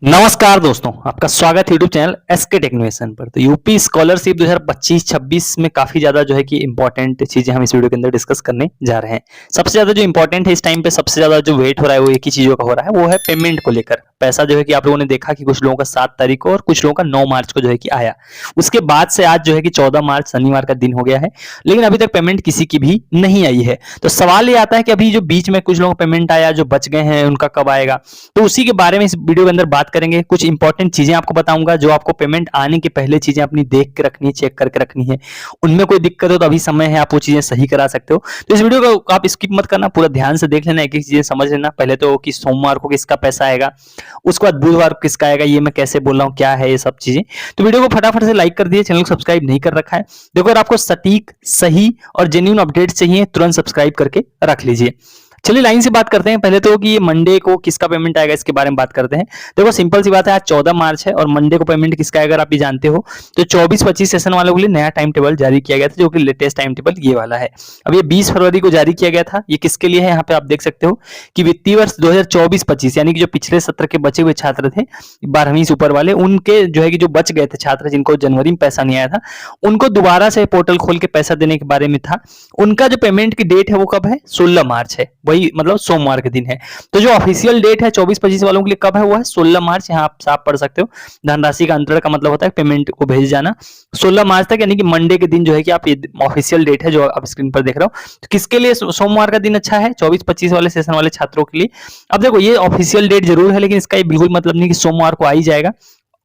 नमस्कार दोस्तों, आपका स्वागत है यूट्यूब चैनल एसके टेक्नोवेशन पर। तो यूपी स्कॉलरशिप 2025-26 में काफी ज्यादा जो है कि इंपॉर्टेंट चीजें हम इस वीडियो के अंदर डिस्कस करने जा रहे हैं। सबसे ज्यादा जो इंपॉर्टेंट है इस टाइम पे, सबसे ज्यादा जो वेट हो रहा है वो एक ही चीजों का हो रहा है, वो है पेमेंट को लेकर। पैसा जो है कि आप लोगों ने देखा कि कुछ लोगों का 7 तारीख को और कुछ लोगों का 9 मार्च को जो है कि आया। उसके बाद से आज जो है कि 14 मार्च शनिवार का दिन हो गया है, लेकिन अभी तक पेमेंट किसी की भी नहीं आई है। तो सवाल ये आता है कि अभी जो बीच में कुछ लोगों को पेमेंट आया, जो बच गए हैं, उनका कब आएगा। तो उसी के बारे में इस वीडियो के अंदर बात करेंगे। कुछ इंपॉर्टेंट चीजें आपको बताऊंगा जो आपको पेमेंट आने के पहले चीजें अपनी देख के रखनी है, चेक करके रखनी है। उनमें कोई दिक्कत हो तो अभी समय है, आप वो चीजें सही करा सकते हो। तो इस वीडियो को आप स्किप मत करना, पूरा ध्यान से देख लेना, एक एक चीजें समझ लेना। पहले तो कि सोमवार को किसका पैसा आएगा, उसके बाद बुधवार को किसका आएगा, ये मैं कैसे बोल रहा हूँ, क्या है ये सब चीजें। तो वीडियो को फटाफट से लाइक कर दिए, चैनल को सब्सक्राइब नहीं कर रखा है। देखो, अगर आपको सटीक, सही और जेन्युइन अपडेट चाहिए, तुरंत सब्सक्राइब करके रख लीजिए। चलिए लाइन से बात करते हैं। पहले तो कि ये मंडे को किसका पेमेंट आएगा इसके बारे में बात करते हैं। देखो, सिंपल सी बात है, आज 14 मार्च है और मंडे को पेमेंट किसका आएगा, अगर आप ये जानते हो तो 24-25 सेशन वालों के लिए नया टाइम टेबल जारी किया गया था, जो कि लेटेस्ट टाइम टेबल ये वाला है। अब ये 20 फरवरी को जारी किया गया था। ये किसके लिए है, यहाँ पे आप देख सकते हो कि वित्तीय वर्ष 2024-25 यानी कि जो पिछले सत्र के बचे हुए छात्र थे 12वीं से ऊपर वाले, उनके जो है कि जो बच गए थे छात्र, जिनको जनवरी में पैसा नहीं आया था, उनको दोबारा से पोर्टल खोल के पैसा देने के बारे में था। उनका जो पेमेंट की डेट है वो कब है, 16 मार्च है, वही मतलब सोमवार के दिन है। तो जो ऑफिशियल डेट है 24-25 वालों के लिए कब है, वो है 16 मार्च। यहाँ आप साफ पढ़ सकते हो, धनराशि का अंतरण का मतलब होता है पेमेंट को भेज जाना 16 मार्च तक, यानी कि मंडे के दिन जो है कि आप, ये ऑफिशियल डेट है जो आप स्क्रीन पर देख रहे हो। तो किसके लिए सोमवार का दिन अच्छा है, 24-25 वाले सेशन वाले छात्रों के लिए। अब देखो, ये ऑफिशियल डेट जरूर है, लेकिन इसका ये बिल्कुल मतलब नहीं कि सोमवार को आ ही जाएगा।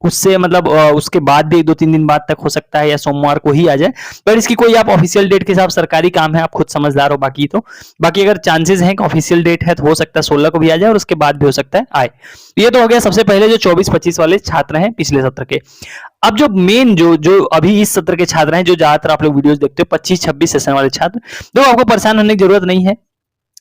उससे मतलब उसके बाद भी 2-3 दिन बाद तक हो सकता है, या सोमवार को ही आ जाए। पर इसकी कोई आप ऑफिशियल डेट के हिसाब, सरकारी काम है, आप खुद समझदार हो। बाकी अगर चांसेस हैं कि ऑफिशियल डेट है तो हो सकता है 16 को भी आ जाए और उसके बाद भी हो सकता है आए। ये तो हो गया सबसे पहले जो 24-25 वाले छात्र हैं पिछले सत्र के। अब जो मेन जो अभी इस सत्र के छात्र हैं, जो ज्यादातर आप लोग वीडियोस देखते हो 25-26 सेशन वाले छात्र, तो आपको परेशान होने की जरूरत नहीं है।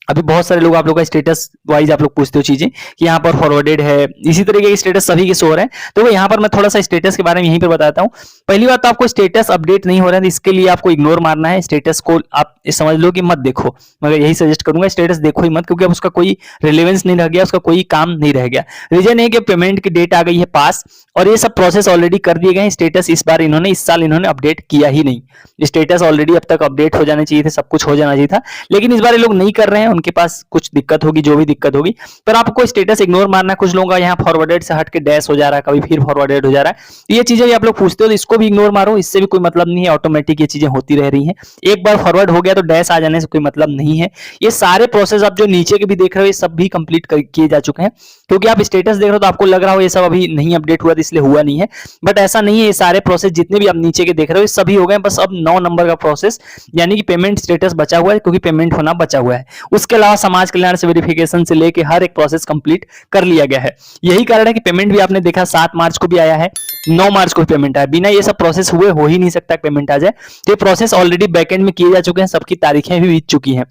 अभी बहुत सारे लोग आप लोग का स्टेटस वाइज आप लोग पूछते हो चीजें कि यहाँ पर फॉरवर्डेड है, इसी तरीके के स्टेटस सभी के शो हो रहे हैं। तो यहाँ पर मैं थोड़ा सा स्टेटस के बारे में यहीं पर बताता हूँ। पहली बात तो आपको स्टेटस अपडेट नहीं हो रहा है, तो इसके लिए आपको इग्नोर मारना है। स्टेटस को आप समझ लो कि मत देखो, मगर यही सजेस्ट करूंगा, स्टेटस देखो ही मत, क्योंकि अब उसका कोई रिलेवेंस नहीं रह गया, उसका कोई काम नहीं रह गया। रीजन है कि पेमेंट की डेट आ गई है पास, और ये सब प्रोसेस ऑलरेडी कर दिए गए हैं। स्टेटस इस बार इन्होंने, इस साल इन्होंने अपडेट किया ही नहीं। स्टेटस ऑलरेडी अब तक अपडेट हो जाने चाहिए थे, सब कुछ हो जाना चाहिए था, लेकिन इस बार ये लोग नहीं कर रहे हैं। उनके पास कुछ दिक्कत होगी, जो भी दिक्कत होगी, पर आपको स्टेटस इग्नोर मारना है। कुछ लोगों का यहाँ फॉरवर्डेड से हट के डैश हो जा रहा है, कभी फिर फॉरवर्डेड हो जा रहा है। ये चीजें भी आप लोग पूछते हो, तो इसको भी इग्नोर मारो, इससे भी कोई मतलब नहीं है। ऑटोमेटिक ये चीजें होती रह रही हैं। एक बार फॉरवर्ड हो गया तो डैश आ जाने से कोई मतलब नहीं है। ये सारे प्रोसेस आप जो नीचे के भी देख रहे हो, ये सब भी कंप्लीट किए जा चुके हैं। क्योंकि आप स्टेटस देख रहे हो तो आपको लग रहा हो ये सब अभी नहीं अपडेट हुआ, तो इसलिए हुआ नहीं है, बट ऐसा नहीं है। ये सारे प्रोसेस जितने भी आप नीचे के देख रहे हो, ये सभी हो गए। बस अब 9 नंबर का प्रोसेस, यानी कि पेमेंट स्टेटस बचा हुआ है, क्योंकि पेमेंट होना बचा हुआ है। उसके अलावा समाज कल्याण से वेरिफिकेशन से लेके हर एक प्रोसेस कंप्लीट कर लिया गया है। यही कारण है कि पेमेंट भी आपने देखा 7 मार्च को भी आया है, 9 मार्च को भी पेमेंट आया। बिना ये सब प्रोसेस हुए हो ही नहीं सकता पेमेंट आ जाए। तो ये प्रोसेस ऑलरेडी बैकएंड में किए जा चुके हैं, सबकी तारीखें भी बीत चुकी हैं।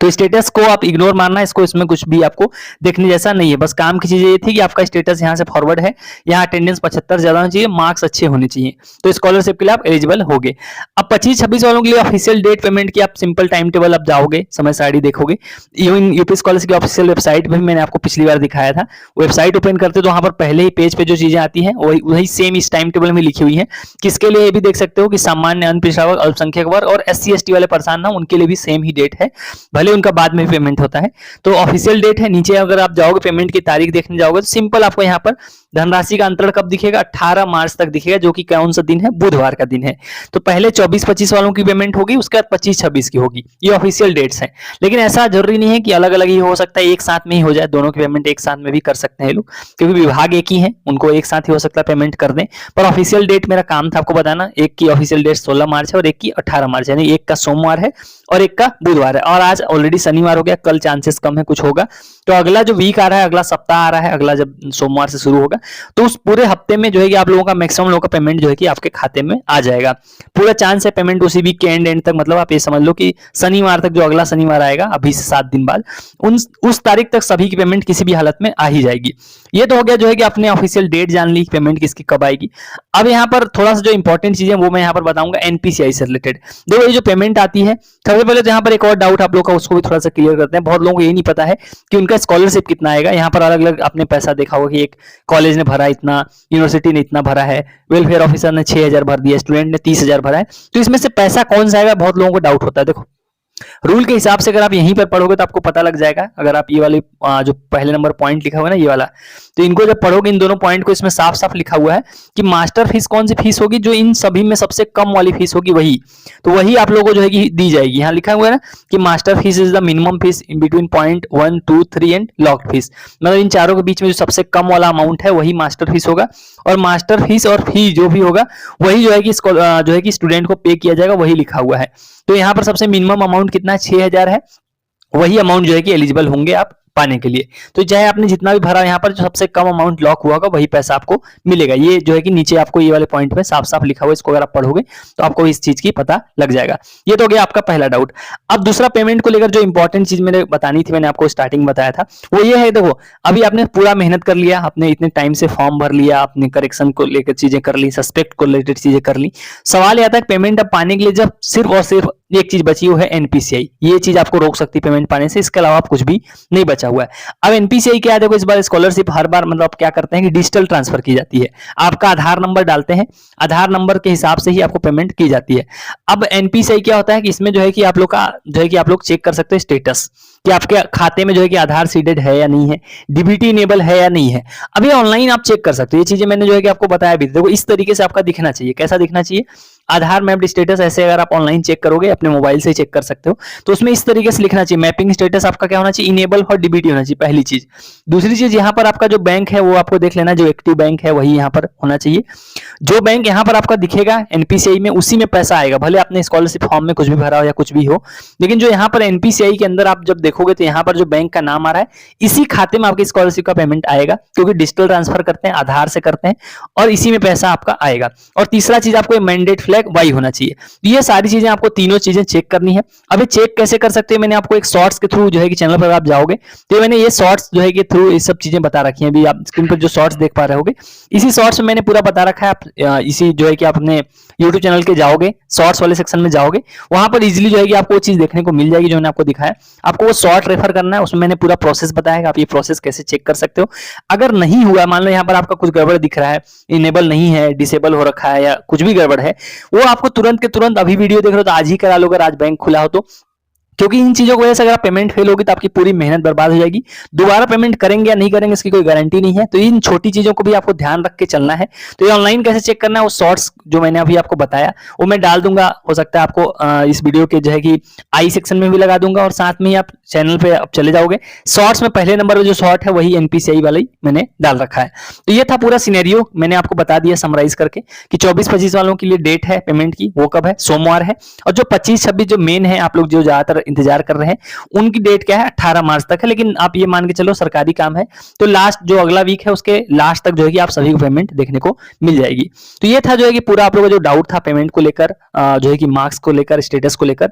तो स्टेटस को आप इग्नोर मारना, इसको, इसमें कुछ भी आपको देखने जैसा नहीं है। बस काम की चीज ये थी कि आपका स्टेटस यहाँ से फॉरवर्ड है, यहाँ अटेंडेंस 75 ज्यादा होनी चाहिए, मार्क्स अच्छे होने चाहिए, तो स्कॉलरशिप के लिए आप एलिजिबल हो गए। अब 25-26 वालों के लिए ऑफिशियल डेट पेमेंट की, आप सिंपल टाइम टेबल आप जाओगे, समय सारणी देखोगे। यूपी स्कॉलरशिप की ऑफिशियल वेबसाइट पर भी मैंने आपको पिछली बार दिखाया था। वेबसाइट ओपन करते तो वहां पर पहले ही पेज पे जो चीजें आती हैं वही सेम इस टाइम टेबल में लिखी हुई है। किसके लिए ये भी देख सकते हो कि सामान्य, अनपिछड़ा वर्ग, अल्पसंख्यक वर्ग और SC/ST वाले परेशान ना, उनके लिए भी सेम ही डेट है, भले उनका बाद में पेमेंट होता है। तो ऑफिशियल डेट है। नीचे अगर आप जाओगे पेमेंट की तारीख देखने जाओगे तो सिंपल आपको यहाँ पर धनराशि का अंतरण कब दिखेगा, 18 मार्च तक दिखेगा, जो कि कौन सा दिन है, बुधवार का दिन है। तो पहले 24-25 वालों की पेमेंट होगी, उसके बाद 25-26 की होगी। ये ऑफिशियल डेट्स हैं, लेकिन ऐसा जरूरी नहीं है कि अलग अलग ही हो सकता है, एक साथ में ही हो जाए। दोनों की पेमेंट एक साथ में भी कर सकते हैं लोग, क्योंकि विभाग एक ही है, उनको एक साथ ही हो सकता है पेमेंट कर दें। पर ऑफिशियल डेट मेरा काम था आपको बताना, एक की ऑफिशियल डेट 16 मार्च है और एक की 18 मार्च है, यानी एक का सोमवार है और एक का बुधवार है। और आज ऑलरेडी शनिवार हो गया, कल चांसेस कम है कुछ होगा। तो अगला जो वीक आ रहा है, अगला सप्ताह आ रहा है, अगला जब सोमवार से शुरू होगा, तो उस पूरे हफ्ते में जो है कि आप लोगों का मैक्सिमम लोगों का पेमेंट जो है कि आपके खाते में आ जाएगा। पूरा चांस है पेमेंट उसी वीक के एंड तक, मतलब आप ये समझ लो कि शनिवार तक, जो अगला शनिवार आएगा अभी से 7 दिन बाद, उस तारीख तक सभी की पेमेंट किसी भी हालत में आ ही जाएगी। ये तो हो गया जो है कि आपने ऑफिशियल डेट जान ली, पेमेंट किसकी कब आएगी। अब यहाँ पर थोड़ा सा जो इंपॉर्टेंट चीजें वो मैं यहाँ पर बताऊंगा एनपीसीआई से रिलेटेड। देखो ये जो पेमेंट आती है, सबसे पहले तो यहाँ पर एक और डाउट आप लोग का, उसको भी थोड़ा सा क्लियर करते हैं। बहुत लोगों को ये नहीं पता है कि उनका स्कॉलरशिप कितना आएगा। यहाँ पर अलग अलग आपने पैसा देखा होगा कि एक कॉलेज ने भरा इतना, यूनिवर्सिटी ने इतना भरा है, वेलफेयर ऑफिसर ने 6,000 भर दिया, स्टूडेंट ने 30,000 भरा है। तो इसमें से पैसा कौन सा आएगा, बहुत लोगों को डाउट होता है। देखो रूल के हिसाब से अगर आप यहीं पर पढ़ोगे तो आपको पता लग जाएगा। अगर आप ये वाले जो पहले नंबर पॉइंट लिखा हुआ है ना, ये वाला, तो इनको जब पढ़ोगे, इन दोनों पॉइंट को, इसमें साफ साफ लिखा हुआ है कि मास्टर फीस कौन सी फीस होगी, जो इन सभी में सबसे कम वाली फीस होगी वही, तो वही आप लोगों को जो है कि दी जाएगी। यहाँ लिखा हुआ है ना कि master fees is the minimum fees in between point 1, 2, 3 and locked fees. मतलब इन चारों के बीच में जो सबसे कम वाला अमाउंट है वही मास्टर फीस होगा, और मास्टर फीस और फी जो भी होगा वही जो है कि स्टूडेंट को पे किया जाएगा, वही लिखा हुआ है। तो यहाँ पर सबसे मिनिमम अमाउंट कितना है, 6,000 है। वही अमाउंट जो है कि एलिजिबल होंगे आप पाने के लिए। तो चाहे आपने जितना भी भरा, यहाँ पर जो सबसे कम अमाउंट लॉक हुआ होगा वही पैसा आपको मिलेगा। ये जो है कि नीचे आपको ये वाले पॉइंट पे साफ साफ लिखा हुआ है, इसको अगर आप पढ़ोगे तो आपको इस चीज की पता लग जाएगा। ये तो हो गया आपका पहला डाउट। अब दूसरा पेमेंट को लेकर जो इंपॉर्टेंट चीज मैंने बतानी थी, मैंने आपको स्टार्टिंग बताया था, वो ये है। देखो अभी आपने पूरा मेहनत कर लिया, आपने इतने टाइम से फॉर्म भर लिया, आपने करेक्शन को लेकर चीजें कर ली, सस्पेक्ट को रिलेटेड चीजें कर ली। सवाल आता है पेमेंट अब पाने के लिए जब सिर्फ और सिर्फ एक चीज बची हुई है, एनपीसीआई। ये चीज आपको रोक सकती है पेमेंट पाने से, इसके अलावा आप कुछ भी नहीं बचा हुआ है। अब एनपीसीआई क्या है, देखो इस बार स्कॉलरशिप हर बार मतलब क्या करते हैं कि डिजिटल ट्रांसफर की जाती है। आपका आधार नंबर डालते हैं, आधार नंबर के हिसाब से ही आपको पेमेंट की जाती है। अब एनपीसीआई क्या होता है कि इसमें जो है कि आप लोग का जो है कि आप लोग चेक कर सकते हैं स्टेटस, कि आपके खाते में जो है कि आधार सीडेड है या नहीं है, डीबीटी इनेबल है या नहीं है। अब ये ऑनलाइन आप चेक कर सकते हो। ये चीजें मैंने जो है कि आपको बताया भी। देखो इस तरीके से आपका दिखना चाहिए। कैसा दिखना चाहिए, आधार मैप्ड स्टेटस ऐसे अगर आप ऑनलाइन चेक करोगे, अपने मोबाइल से चेक कर सकते हो, तो उसमें इस तरीके से लिखना चाहिए। मैपिंग स्टेटस आपका क्या होना चाहिए, इनेबल और डीबीटी होना चाहिए, पहली चीज। दूसरी चीज, यहाँ पर आपका जो बैंक है वो आपको देख लेना, जो एक्टिव बैंक है वही यहाँ पर होना चाहिए। जो बैंक यहाँ पर आपका दिखेगा एनपीसीआई में, उसी में पैसा आएगा, भले आपने स्कॉलरशिप फॉर्म में कुछ भी भरा हो या कुछ भी हो। लेकिन जो यहाँ पर एनपीसीआई के अंदर आप जब देखोगे तो यहाँ पर जो बैंक का नाम आ रहा है, इसी खाते में आपकी स्कॉलरशिप का पेमेंट आएगा, क्योंकि डिजिटल ट्रांसफर करते हैं, आधार से करते हैं, और इसी में पैसा आपका आएगा। और तीसरा चीज, आपको मैंडेट फ्लैग वाई होना चाहिए। ये सारी चीजें आपको तीनों चीजें चेक करनी है। अभी चेक कैसे कर सकते हैं, मैंने आपको एक शॉर्ट्स के थ्रू जो है कि चैनल पर आप जाओगे तो मैंने ये शॉर्ट्स जो है कि थ्रू ये सब चीजें बता रखी हैं। अभी आप स्क्रीन पर जो शॉर्ट्स देख पा रहे होगे, इसी शॉर्ट्स में मैंने पूरा बता रखा है। आप इसी जो है कि आप अपने YouTube चैनल के जाओगे, शॉर्ट्स वाले सेक्शन में जाओगे, वहां पर इजीली जो है कि आपको वो चीज देखने को मिल जाएगी जो मैंने आपको दिखाया। आपको वो शॉर्ट रेफर करना है, उसमें मैंने पूरा प्रोसेस बताया है, आप ये प्रोसेस कैसे चेक कर सकते हो। अगर नहीं हुआ, मान लो यहाँ पर आपका कुछ गड़बड़ दिख रहा है, इनेबल नहीं है, डिसेबल हो रखा है, या कुछ भी गड़बड़ है, वो आपको तुरंत के तुरंत, अभी वीडियो देख रहे हो तो आज ही करा लो, अगर आज बैंक खुला हो तो। क्योंकि इन चीजों की वजह से अगर पेमेंट फेल होगी तो आपकी पूरी मेहनत बर्बाद हो जाएगी। दोबारा पेमेंट करेंगे या नहीं करेंगे इसकी कोई गारंटी नहीं है। तो इन छोटी चीजों को भी आपको ध्यान रख के चलना है। तो ये ऑनलाइन कैसे चेक करना है, वो शॉर्ट्स जो मैंने अभी आपको बताया वो मैं डाल दूंगा। हो सकता है आपको इस वीडियो के जो है कि आई सेक्शन में भी लगा दूंगा, और साथ में ही आप चैनल पे आप चले जाओगे, शॉर्ट्स में पहले नंबर पे जो शॉर्ट है वही एनपीसीआई वाला ही मैंने डाल रखा है। तो ये था पूरा सिनेरियो, मैंने आपको बता दिया समराइज करके कि 24-25 वालों के लिए डेट है पेमेंट की, वो कब है, सोमवार है। और जो 25-26 जो मेन है, आप लोग जो ज्यादातर इंतजार कर रहे हैं, उनकी डेट क्या है, 18 मार्च तक है। लेकिन आप ये मान के चलो सरकारी काम है तो लास्ट जो अगला वीक है उसके लास्ट तक जो है कि आप सभी को पेमेंट देखने को मिल जाएगी। तो ये था जो है कि पूरा आप लोगों का जो डाउट था पेमेंट को लेकर, जो है कि मार्क्स को लेकर, स्टेटस को लेकर।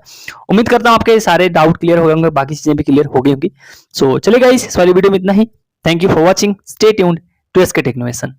उम्मीद करता हूं आपके सारे डाउट क्लियर हो गए होंगे, बाकी चीजें भी क्लियर हो गई होंगी। सो चलिए गाइस, इस वाली वीडियो में इतना ही। Thank you for watching, stay tuned to SK टेक्नोवेशन।